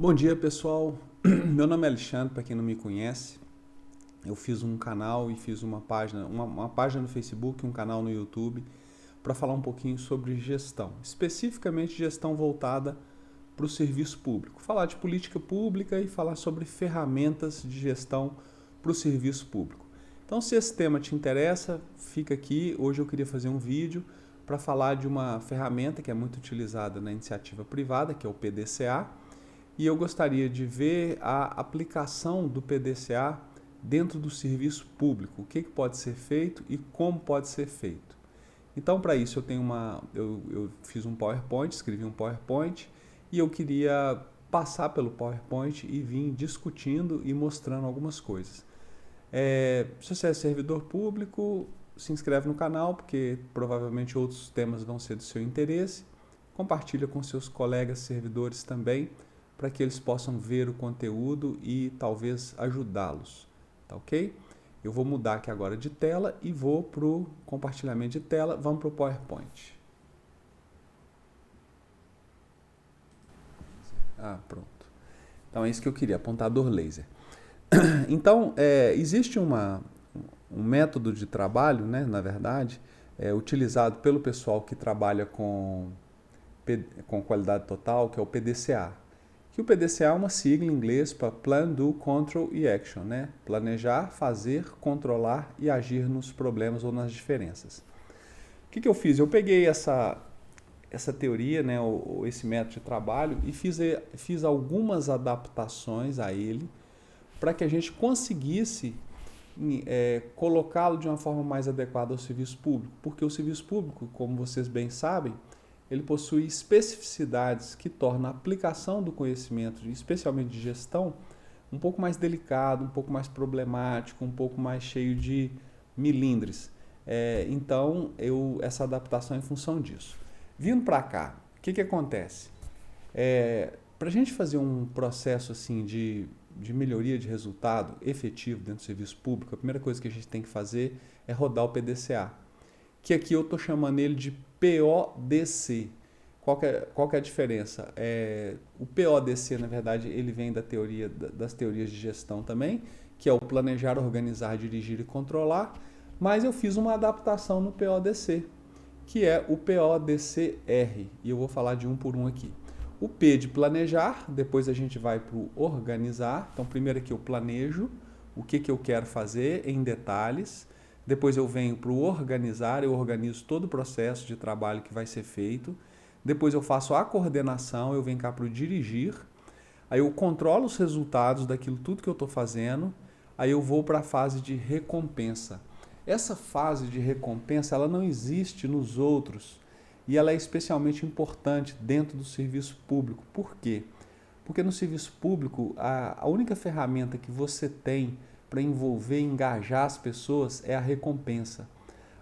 Bom dia, pessoal. Meu nome é Alexandre, para quem não me conhece. Eu fiz um canal e fiz uma página no Facebook, um canal no YouTube, para falar um pouquinho sobre gestão, especificamente gestão voltada para o serviço público. Falar de política pública e falar sobre ferramentas de gestão para o serviço público. Então, se esse tema te interessa, fica aqui. Hoje eu queria fazer um vídeo para falar de uma ferramenta que é muito utilizada na iniciativa privada, que é o PDCA, e eu gostaria de ver a aplicação do PDCA dentro do serviço público, o que pode ser feito e como pode ser feito. Então, para isso, eu fiz um PowerPoint, escrevi um PowerPoint e eu queria passar pelo PowerPoint e vir discutindo e mostrando algumas coisas. Se você é servidor público, se inscreve no canal, porque provavelmente outros temas vão ser do seu interesse. Compartilha com seus colegas servidores também, para que eles possam ver o conteúdo e talvez ajudá-los, tá ok? Eu vou mudar aqui agora de tela e vou para o compartilhamento de tela. Vamos para o PowerPoint. Pronto. Então é isso que eu queria, apontador laser. Então, existe um método de trabalho, né, na verdade, utilizado pelo pessoal que trabalha com qualidade total, que é o PDCA. Que o PDCA é uma sigla em inglês para Plan, Do, Control e Action, né? Planejar, fazer, controlar e agir nos problemas ou nas diferenças. O que eu fiz? Eu peguei essa teoria, né, ou esse método de trabalho e fiz algumas adaptações a ele para que a gente conseguisse colocá-lo de uma forma mais adequada ao serviço público. Porque o serviço público, como vocês bem sabem, ele possui especificidades que tornam a aplicação do conhecimento, especialmente de gestão, um pouco mais delicado, um pouco mais problemático, um pouco mais cheio de milindres. Então, essa adaptação é em função disso. Vindo para cá, o que acontece? Para a gente fazer um processo assim de melhoria de resultado efetivo dentro do serviço público, a primeira coisa que a gente tem que fazer é rodar o PDCA, que aqui eu estou chamando ele de PODC. Qual que é a diferença? O PODC, na verdade, ele vem das teorias de gestão também, que é o planejar, organizar, dirigir e controlar, mas eu fiz uma adaptação no PODC, que é o PODCR, e eu vou falar de um por um aqui. O P de planejar, depois a gente vai para o organizar. Então, primeiro aqui eu planejo o que eu quero fazer em detalhes. Depois eu venho para o organizar, eu organizo todo o processo de trabalho que vai ser feito. Depois eu faço a coordenação, eu venho cá para o dirigir. Aí eu controlo os resultados daquilo tudo que eu estou fazendo. Aí eu vou para a fase de recompensa. Essa fase de recompensa, ela não existe nos outros. E ela é especialmente importante dentro do serviço público. Por quê? Porque no serviço público, a única ferramenta que você tem para envolver e engajar as pessoas é a recompensa.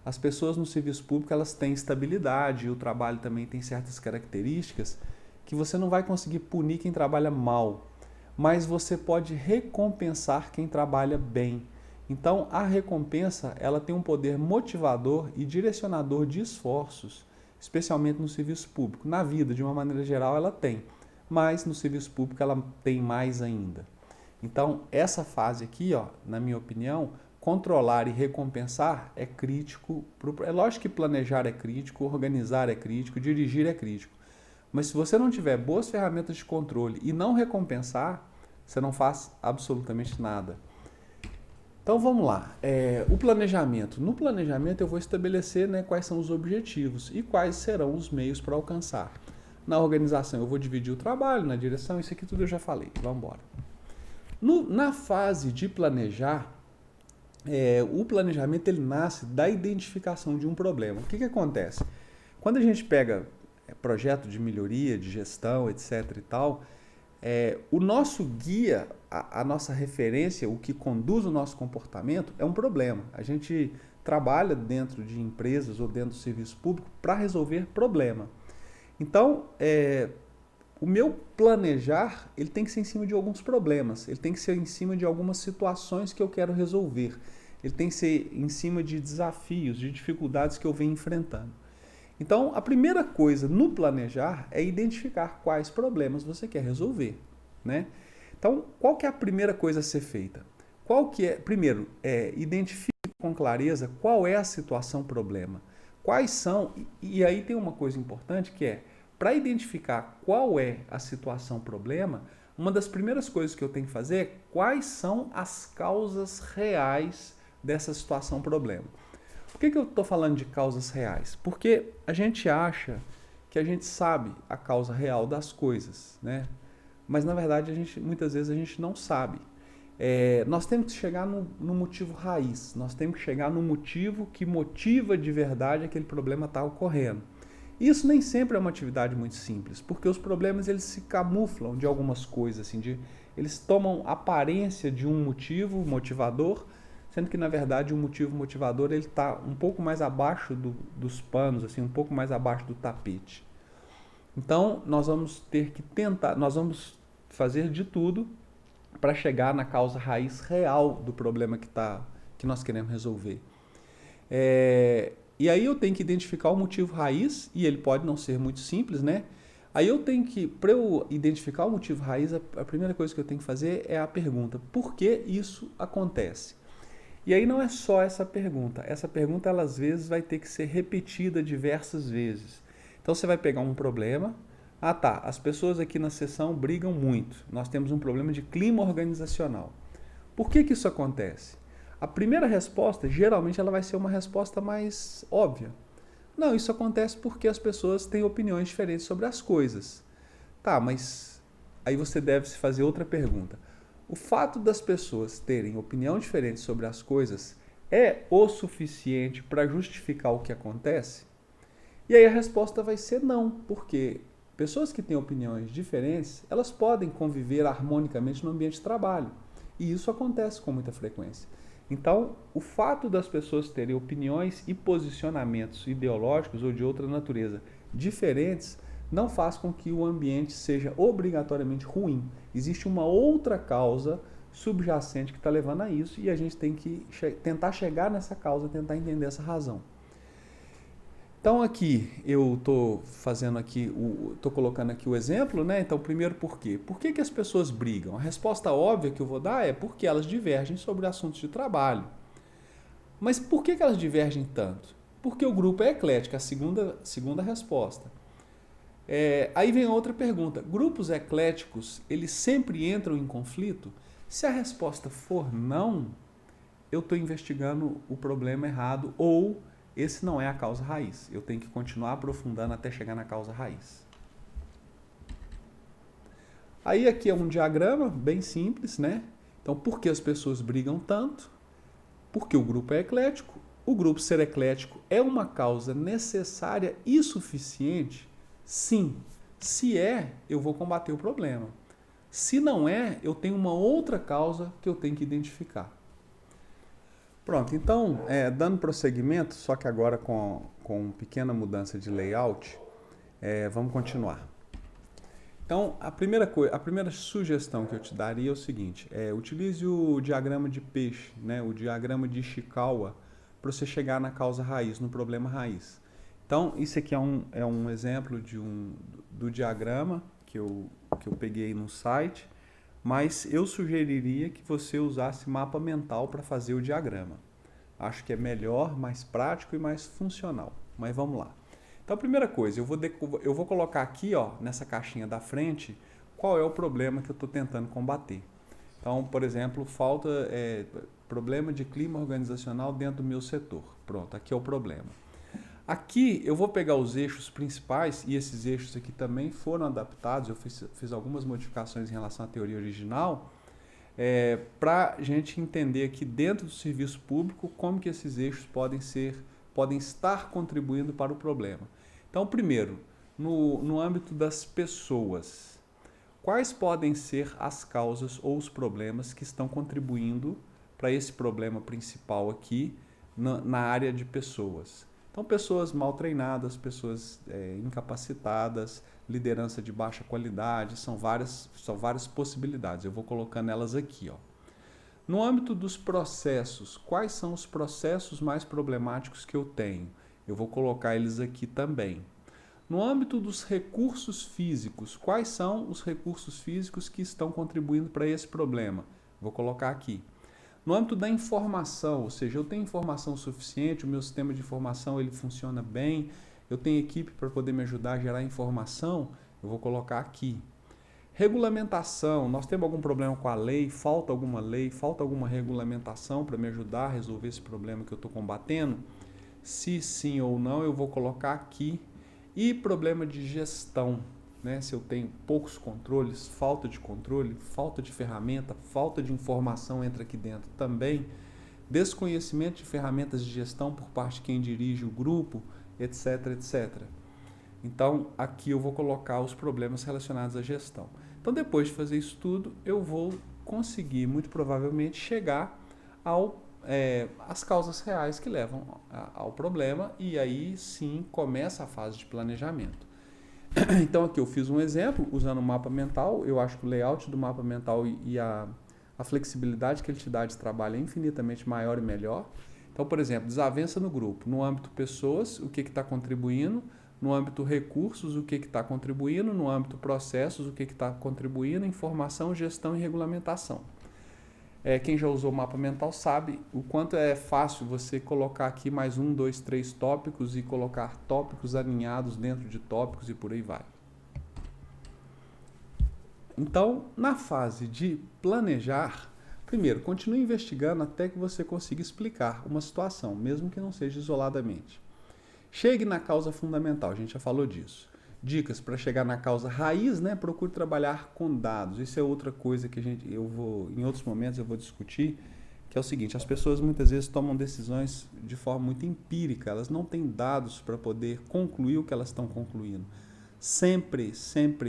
As pessoas no serviço público, elas têm estabilidade, e o trabalho também tem certas características que você não vai conseguir punir quem trabalha mal, mas você pode recompensar quem trabalha bem. Então, a recompensa, ela tem um poder motivador e direcionador de esforços, especialmente no serviço público. Na vida, de uma maneira geral, ela tem, mas no serviço público ela tem mais ainda. Então, essa fase aqui, na minha opinião, controlar e recompensar é crítico. É lógico que planejar é crítico, organizar é crítico, dirigir é crítico. Mas se você não tiver boas ferramentas de controle e não recompensar, você não faz absolutamente nada. Então vamos lá, o planejamento. No planejamento eu vou estabelecer, né, quais são os objetivos e quais serão os meios para alcançar. Na organização eu vou dividir o trabalho, na direção, isso aqui tudo eu já falei, vamos embora. Na fase de planejar, o planejamento ele nasce da identificação de um problema. O que acontece? Quando a gente pega projeto de melhoria, de gestão, etc. e tal, o nosso guia, a nossa referência, o que conduz o nosso comportamento é um problema. A gente trabalha dentro de empresas ou dentro do serviço público para resolver problema. Então, o meu planejar, ele tem que ser em cima de alguns problemas, ele tem que ser em cima de algumas situações que eu quero resolver, ele tem que ser em cima de desafios, de dificuldades que eu venho enfrentando. Então, a primeira coisa no planejar é identificar quais problemas você quer resolver. né? Então, qual que é a primeira coisa a ser feita? Qual que é, primeiro, identifique com clareza qual é a situação problema. Quais são, e aí tem uma coisa importante que é, para identificar qual é a situação problema, uma das primeiras coisas que eu tenho que fazer é quais são as causas reais dessa situação problema. Por que eu estou falando de causas reais? Porque a gente acha que a gente sabe a causa real das coisas, né? Mas na verdade muitas vezes a gente não sabe. Nós temos que chegar no motivo raiz, nós temos que chegar no motivo que motiva de verdade aquele problema estar ocorrendo. Isso nem sempre é uma atividade muito simples, porque os problemas eles se camuflam de algumas coisas, assim, eles tomam aparência de um motivo motivador, sendo que na verdade o motivo motivador ele está um pouco mais abaixo dos panos, assim, um pouco mais abaixo do tapete. Então nós vamos ter que tentar, nós vamos fazer de tudo para chegar na causa raiz real do problema que nós queremos resolver. E aí eu tenho que identificar o motivo raiz, e ele pode não ser muito simples, né? Aí eu tenho que, para eu identificar o motivo raiz, a primeira coisa que eu tenho que fazer é a pergunta, por que isso acontece? E aí não é só essa pergunta ela às vezes vai ter que ser repetida diversas vezes. Então você vai pegar um problema, as pessoas aqui na sessão brigam muito, nós temos um problema de clima organizacional. Por que isso acontece? A primeira resposta, geralmente, ela vai ser uma resposta mais óbvia. Não, isso acontece porque as pessoas têm opiniões diferentes sobre as coisas. Tá, mas aí você deve se fazer outra pergunta. O fato das pessoas terem opinião diferente sobre as coisas é o suficiente para justificar o que acontece? E aí a resposta vai ser não, porque pessoas que têm opiniões diferentes, elas podem conviver harmonicamente no ambiente de trabalho. E isso acontece com muita frequência. Então, o fato das pessoas terem opiniões e posicionamentos ideológicos ou de outra natureza diferentes não faz com que o ambiente seja obrigatoriamente ruim. Existe uma outra causa subjacente que está levando a isso e a gente tem que tentar chegar nessa causa, tentar entender essa razão. Então aqui eu estou colocando aqui o exemplo, né? Então primeiro por quê? Por que as pessoas brigam? A resposta óbvia que eu vou dar é porque elas divergem sobre assuntos de trabalho. Mas por que elas divergem tanto? Porque o grupo é eclético, a segunda resposta. Aí vem outra pergunta. Grupos ecléticos, eles sempre entram em conflito? Se a resposta for não, eu estou investigando o problema errado ou esse não é a causa raiz. Eu tenho que continuar aprofundando até chegar na causa raiz. Aí aqui é um diagrama bem simples, né? Então, por que as pessoas brigam tanto? Porque o grupo é eclético. O grupo ser eclético é uma causa necessária e suficiente? Sim. Se é, eu vou combater o problema. Se não é, eu tenho uma outra causa que eu tenho que identificar. Pronto, então, dando prosseguimento, só que agora com pequena mudança de layout, vamos continuar. Então, a primeira sugestão que eu te daria é o seguinte, utilize o diagrama de peixe, né, o diagrama de Ishikawa, para você chegar na causa raiz, no problema raiz. Então, isso aqui é um exemplo do diagrama que eu peguei no site, mas eu sugeriria que você usasse mapa mental para fazer o diagrama. Acho que é melhor, mais prático e mais funcional. Mas vamos lá. Então, a primeira coisa, eu vou colocar aqui, ó, nessa caixinha da frente, qual é o problema que eu estou tentando combater. Então, por exemplo, problema de clima organizacional dentro do meu setor. Pronto, aqui é o problema. Aqui eu vou pegar os eixos principais, e esses eixos aqui também foram adaptados, eu fiz algumas modificações em relação à teoria original, para a gente entender aqui dentro do serviço público como que esses eixos podem estar contribuindo para o problema. Então, primeiro, no âmbito das pessoas, quais podem ser as causas ou os problemas que estão contribuindo para esse problema principal aqui na área de pessoas? Então, pessoas mal treinadas, pessoas incapacitadas, liderança de baixa qualidade, são várias possibilidades. Eu vou colocando elas aqui, ó. No âmbito dos processos, quais são os processos mais problemáticos que eu tenho? Eu vou colocar eles aqui também. No âmbito dos recursos físicos, quais são os recursos físicos que estão contribuindo para esse problema? Vou colocar aqui. No âmbito da informação, ou seja, eu tenho informação suficiente, o meu sistema de informação ele funciona bem, eu tenho equipe para poder me ajudar a gerar informação, eu vou colocar aqui. Regulamentação, nós temos algum problema com a lei, falta alguma regulamentação para me ajudar a resolver esse problema que eu estou combatendo? Se sim ou não, eu vou colocar aqui. E problema de gestão, né? Se eu tenho poucos controles, falta de ferramenta, falta de informação entra aqui dentro também, desconhecimento de ferramentas de gestão por parte de quem dirige o grupo, etc, etc. Então, aqui eu vou colocar os problemas relacionados à gestão. Então, depois de fazer isso tudo, eu vou conseguir, muito provavelmente, chegar às causas reais que levam ao problema, e aí sim começa a fase de planejamento. Então, aqui eu fiz um exemplo usando o mapa mental. Eu acho que o layout do mapa mental e a flexibilidade que ele te dá de trabalho é infinitamente maior e melhor. Então, por exemplo, desavença no grupo. No âmbito pessoas, o que está contribuindo? No âmbito recursos, o que está contribuindo? No âmbito processos, o que está contribuindo? Informação, gestão e regulamentação. Quem já usou o mapa mental sabe o quanto é fácil você colocar aqui mais 1, 2, 3 tópicos e colocar tópicos alinhados dentro de tópicos e por aí vai. Então, na fase de planejar, primeiro, continue investigando até que você consiga explicar uma situação, mesmo que não seja isoladamente. Chegue na causa fundamental, a gente já falou disso. Dicas para chegar na causa raiz, né? Procure trabalhar com dados. Isso é outra coisa que em outros momentos eu vou discutir, que é o seguinte: as pessoas muitas vezes tomam decisões de forma muito empírica, elas não têm dados para poder concluir o que elas estão concluindo. Sempre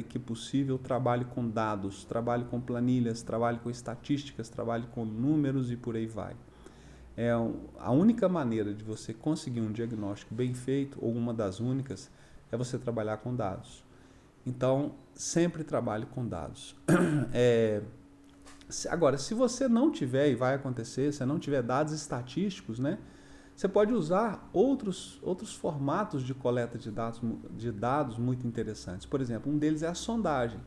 que possível, trabalhe com dados, trabalhe com planilhas, trabalhe com estatísticas, trabalhe com números e por aí vai. A única maneira de você conseguir um diagnóstico bem feito, ou uma das únicas, é você trabalhar com dados. Então, sempre trabalhe com dados. Agora, se você não tiver, e vai acontecer, se não tiver dados estatísticos, né, você pode usar outros formatos de coleta de dados muito interessantes. Por exemplo, um deles é a sondagem.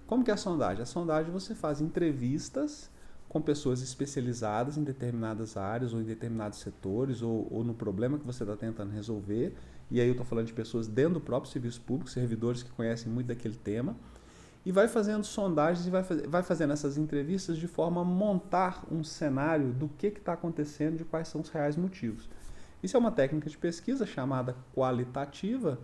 Como que é a sondagem? A sondagem você faz entrevistas com pessoas especializadas em determinadas áreas ou em determinados setores ou no problema que você está tentando resolver. E aí eu estou falando de pessoas dentro do próprio serviço público, servidores que conhecem muito daquele tema, e vai fazendo sondagens e vai fazendo essas entrevistas de forma a montar um cenário do que está acontecendo, de quais são os reais motivos. Isso é uma técnica de pesquisa chamada qualitativa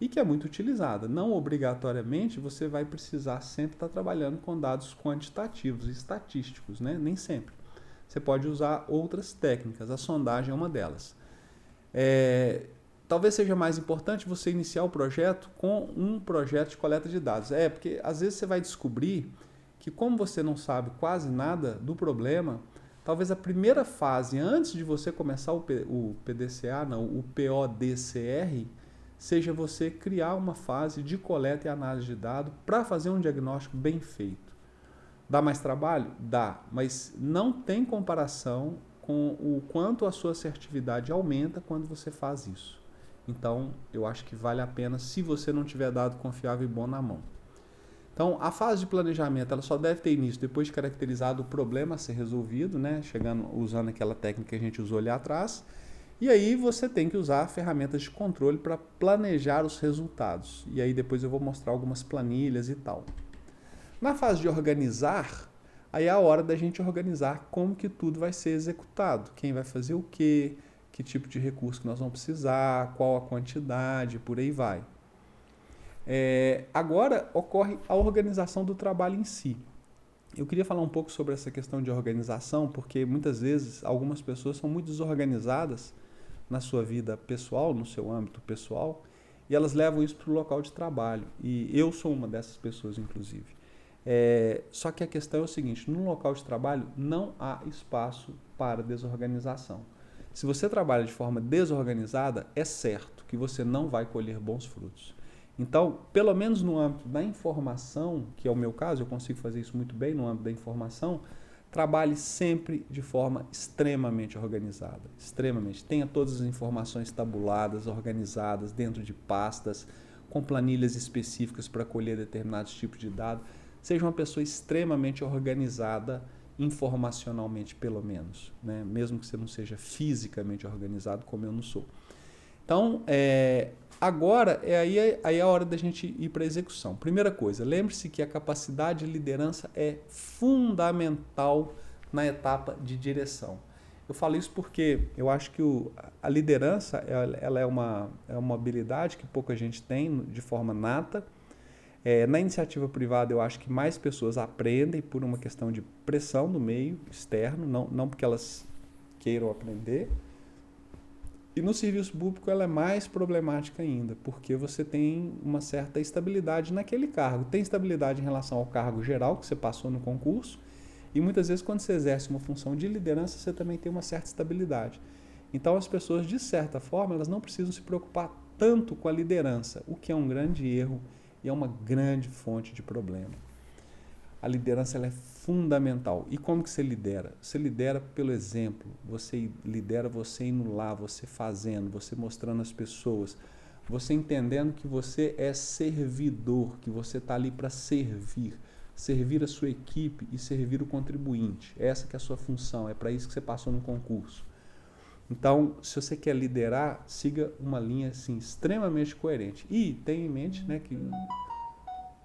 e que é muito utilizada. Não obrigatoriamente você vai precisar sempre estar trabalhando com dados quantitativos e estatísticos, né? Nem sempre. Você pode usar outras técnicas, a sondagem é uma delas. Talvez seja mais importante você iniciar o projeto com um projeto de coleta de dados. Porque às vezes você vai descobrir que, como você não sabe quase nada do problema, talvez a primeira fase, antes de você começar o PODCR, seja você criar uma fase de coleta e análise de dados para fazer um diagnóstico bem feito. Dá mais trabalho? Dá, mas não tem comparação com o quanto a sua assertividade aumenta quando você faz isso. Então, eu acho que vale a pena se você não tiver dado confiável e bom na mão. Então, a fase de planejamento ela só deve ter início depois de caracterizado o problema a ser resolvido, né? Usando aquela técnica que a gente usou ali atrás. E aí você tem que usar ferramentas de controle para planejar os resultados. E aí depois eu vou mostrar algumas planilhas e tal. Na fase de organizar, aí é a hora da gente organizar como que tudo vai ser executado. Quem vai fazer o quê? Que tipo de recurso que nós vamos precisar, qual a quantidade, por aí vai. Agora ocorre a organização do trabalho em si. Eu queria falar um pouco sobre essa questão de organização, porque muitas vezes algumas pessoas são muito desorganizadas na sua vida pessoal, no seu âmbito pessoal, e elas levam isso para o local de trabalho. E eu sou uma dessas pessoas, inclusive. Só que a questão é o seguinte: no local de trabalho não há espaço para desorganização. Se você trabalha de forma desorganizada, é certo que você não vai colher bons frutos. Então, pelo menos no âmbito da informação, que é o meu caso, eu consigo fazer isso muito bem no âmbito da informação, trabalhe sempre de forma extremamente organizada. Extremamente. Tenha todas as informações tabuladas, organizadas, dentro de pastas, com planilhas específicas para colher determinados tipos de dados. Seja uma pessoa extremamente organizada, informacionalmente pelo menos, né? Mesmo que você não seja fisicamente organizado, como eu não sou. Então, agora aí é a hora da gente ir para a execução. Primeira coisa, lembre-se que a capacidade de liderança é fundamental na etapa de direção. Eu falo isso porque eu acho que a liderança ela é uma habilidade que pouca gente tem de forma nata. Na iniciativa privada, eu acho que mais pessoas aprendem por uma questão de pressão do meio externo, não porque elas queiram aprender. E no serviço público ela é mais problemática ainda, porque você tem uma certa estabilidade naquele cargo. Tem estabilidade em relação ao cargo geral que você passou no concurso, e muitas vezes quando você exerce uma função de liderança, você também tem uma certa estabilidade. Então as pessoas, de certa forma, elas não precisam se preocupar tanto com a liderança, o que é um grande erro e é uma grande fonte de problema. A liderança ela é fundamental. E como que você lidera? Você lidera pelo exemplo. Você lidera você indo lá, você fazendo, você mostrando às pessoas, você entendendo que você é servidor, que você está ali para servir a sua equipe e servir o contribuinte. Essa que é a sua função, é para isso que você passou no concurso. Então, se você quer liderar, siga uma linha assim, extremamente coerente. E tenha em mente, né, que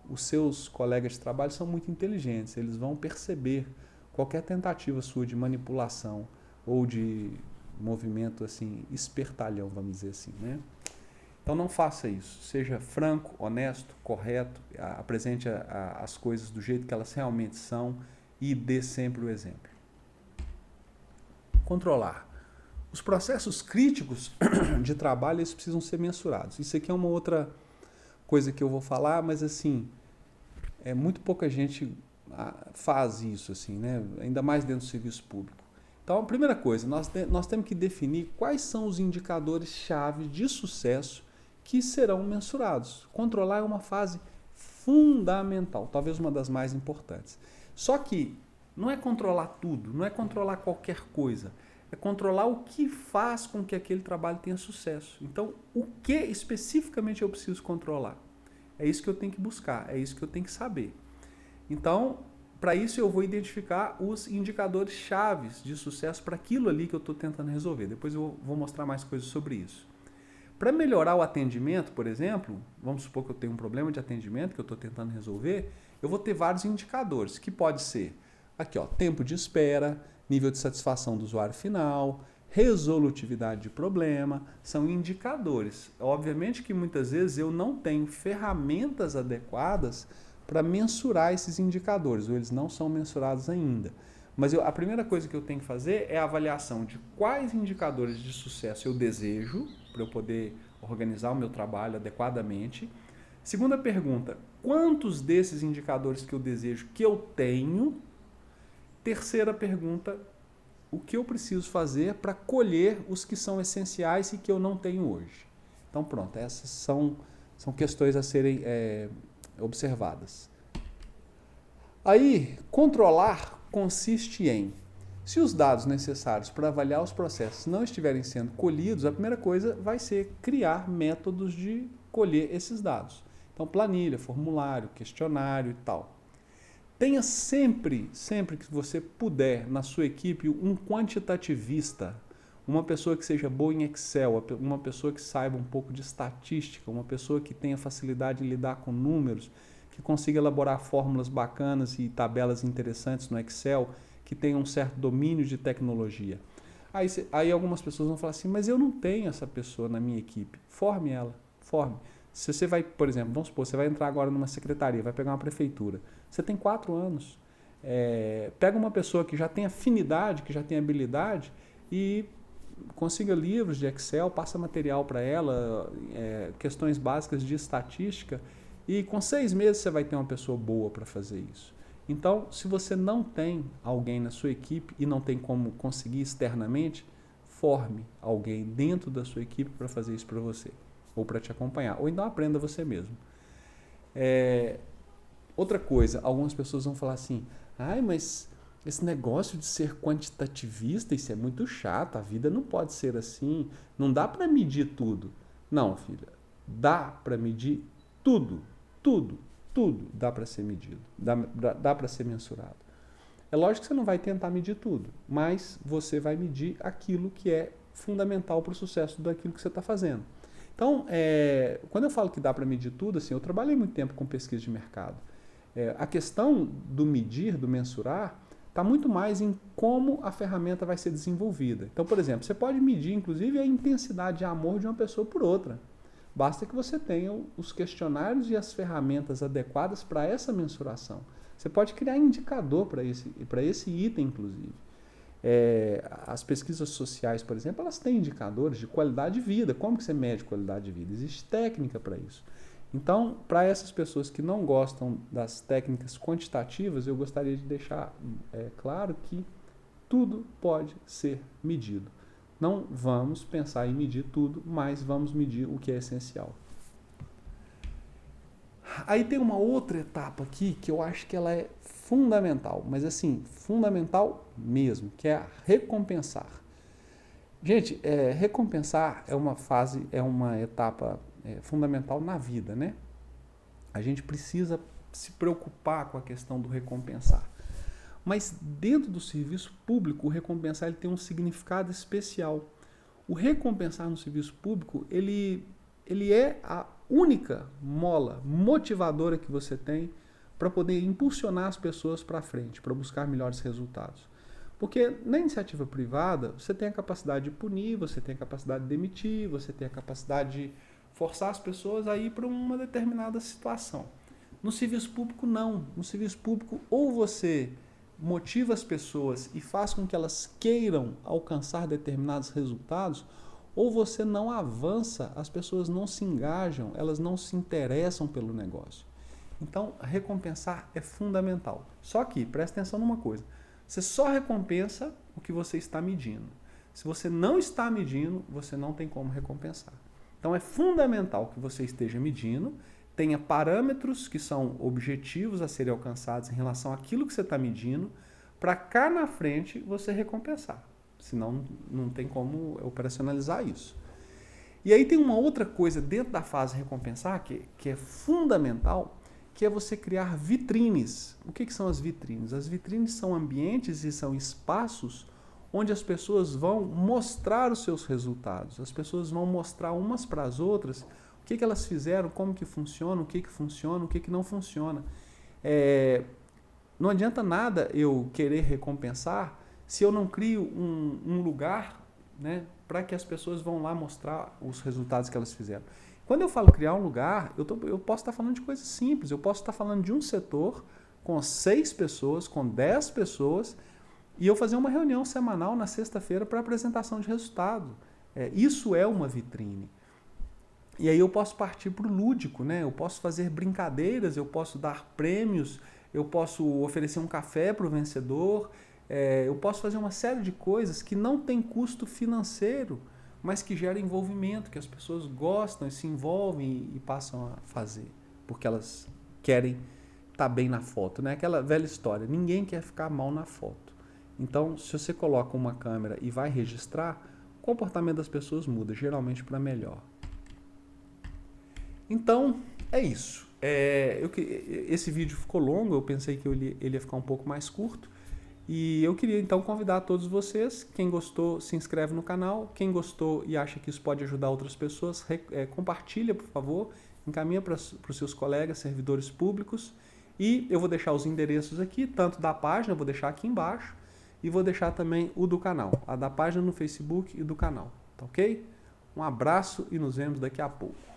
os seus colegas de trabalho são muito inteligentes, eles vão perceber qualquer tentativa sua de manipulação ou de movimento assim, espertalhão, vamos dizer assim, né? Então não faça isso, seja franco, honesto, correto, apresente as coisas do jeito que elas realmente são e dê sempre o exemplo. Controlar. Os processos críticos de trabalho, eles precisam ser mensurados. Isso aqui é uma outra coisa que eu vou falar, mas assim, muito pouca gente faz isso, assim, né? Ainda mais dentro do serviço público. Então, a primeira coisa, nós temos que definir quais são os indicadores-chave de sucesso que serão mensurados. Controlar é uma fase fundamental, talvez uma das mais importantes. Só que não é controlar tudo, não é controlar qualquer coisa, é controlar o que faz com que aquele trabalho tenha sucesso. Então, o que especificamente eu preciso controlar? É isso que eu tenho que buscar, é isso que eu tenho que saber. Então, para isso eu vou identificar os indicadores chaves de sucesso para aquilo ali que eu estou tentando resolver. Depois eu vou mostrar mais coisas sobre isso. Para melhorar o atendimento, por exemplo, vamos supor que eu tenho um problema de atendimento que eu estou tentando resolver, eu vou ter vários indicadores, que pode ser aqui, ó, tempo de espera, nível de satisfação do usuário final, resolutividade de problema, são indicadores. Obviamente que muitas vezes eu não tenho ferramentas adequadas para mensurar esses indicadores, ou eles não são mensurados ainda. Mas a primeira coisa que eu tenho que fazer é a avaliação de quais indicadores de sucesso eu desejo, para eu poder organizar o meu trabalho adequadamente. Segunda pergunta, quantos desses indicadores que eu desejo que eu tenho? Terceira pergunta, o que eu preciso fazer para colher os que são essenciais e que eu não tenho hoje? Então pronto, essas são questões a serem observadas. Aí, controlar consiste em, se os dados necessários para avaliar os processos não estiverem sendo colhidos, a primeira coisa vai ser criar métodos de colher esses dados. Então, planilha, formulário, questionário e tal. Tenha sempre que você puder, na sua equipe, um quantitativista, uma pessoa que seja boa em Excel, uma pessoa que saiba um pouco de estatística, uma pessoa que tenha facilidade em lidar com números, que consiga elaborar fórmulas bacanas e tabelas interessantes no Excel, que tenha um certo domínio de tecnologia. Aí algumas pessoas vão falar assim, mas eu não tenho essa pessoa na minha equipe. Forme ela, forme. Se você vai, por exemplo, vamos supor, você vai entrar agora numa secretaria, vai pegar uma prefeitura. Você tem 4 anos. Pega uma pessoa que já tem afinidade, que já tem habilidade e consiga livros de Excel, passa material para ela, questões básicas de estatística, e com 6 meses você vai ter uma pessoa boa para fazer isso. Então, se você não tem alguém na sua equipe e não tem como conseguir externamente, forme alguém dentro da sua equipe para fazer isso para você, ou para te acompanhar, ou então aprenda você mesmo. Outra coisa, algumas pessoas vão falar assim, mas esse negócio de ser quantitativista, isso é muito chato, a vida não pode ser assim, não dá para medir tudo. Não, filha, dá para medir tudo, tudo, tudo dá para ser medido, dá para ser mensurado. É lógico que você não vai tentar medir tudo, mas você vai medir aquilo que é fundamental para o sucesso daquilo que você está fazendo. Então, quando eu falo que dá para medir tudo, assim, eu trabalhei muito tempo com pesquisa de mercado. A questão do medir, do mensurar, está muito mais em como a ferramenta vai ser desenvolvida. Então, por exemplo, você pode medir, inclusive, a intensidade de amor de uma pessoa por outra. Basta que você tenha os questionários e as ferramentas adequadas para essa mensuração. Você pode criar indicador para esse item, inclusive. As pesquisas sociais, por exemplo, elas têm indicadores de qualidade de vida. Como que você mede qualidade de vida? Existe técnica para isso. Então, para essas pessoas que não gostam das técnicas quantitativas, eu gostaria de deixar claro que tudo pode ser medido. Não vamos pensar em medir tudo, mas vamos medir o que é essencial. Aí tem uma outra etapa aqui que eu acho que ela é fundamental, mas assim, fundamental mesmo, que é a recompensar. Gente, recompensar é uma etapa fundamental na vida, né? A gente precisa se preocupar com a questão do recompensar. Mas dentro do serviço público, o recompensar ele tem um significado especial. O recompensar no serviço público, ele é a única mola motivadora que você tem para poder impulsionar as pessoas para frente, para buscar melhores resultados. Porque na iniciativa privada, você tem a capacidade de punir, você tem a capacidade de demitir, você tem a capacidade de forçar as pessoas a ir para uma determinada situação. No serviço público, não. No serviço público, ou você motiva as pessoas e faz com que elas queiram alcançar determinados resultados, ou você não avança, as pessoas não se engajam, elas não se interessam pelo negócio. Então, recompensar é fundamental. Só que, presta atenção numa coisa, você só recompensa o que você está medindo. Se você não está medindo, você não tem como recompensar. Então, é fundamental que você esteja medindo, tenha parâmetros que são objetivos a serem alcançados em relação àquilo que você está medindo, para cá na frente você recompensar. Senão não tem como operacionalizar isso. E aí tem uma outra coisa dentro da fase recompensar que é fundamental, que é você criar vitrines. O que são as vitrines? As vitrines são ambientes e são espaços onde as pessoas vão mostrar os seus resultados. As pessoas vão mostrar umas para as outras o que elas fizeram, como que funciona, o que funciona, o que não funciona. Não adianta nada eu querer recompensar se eu não crio um lugar, né, para que as pessoas vão lá mostrar os resultados que elas fizeram. Quando eu falo criar um lugar, eu posso estar falando de coisas simples. Eu posso estar falando de um setor com 6 pessoas, com 10 pessoas, e eu fazer uma reunião semanal na sexta-feira para apresentação de resultado. Isso é uma vitrine. E aí eu posso partir para o lúdico, né? Eu posso fazer brincadeiras, eu posso dar prêmios, eu posso oferecer um café para o vencedor, eu posso fazer uma série de coisas que não tem custo financeiro, mas que geram envolvimento, que as pessoas gostam e se envolvem e passam a fazer, porque elas querem estar bem na foto, né? Aquela velha história, ninguém quer ficar mal na foto. Então, se você coloca uma câmera e vai registrar, o comportamento das pessoas muda, geralmente para melhor. Então, é isso. Esse vídeo ficou longo, eu pensei que ele ia ficar um pouco mais curto. E eu queria então convidar todos vocês, quem gostou se inscreve no canal, quem gostou e acha que isso pode ajudar outras pessoas, compartilha por favor, encaminha para os seus colegas, servidores públicos, e eu vou deixar os endereços aqui, tanto da página, eu vou deixar aqui embaixo, e vou deixar também o do canal, a da página no Facebook e do canal, tá ok? Um abraço e nos vemos daqui a pouco.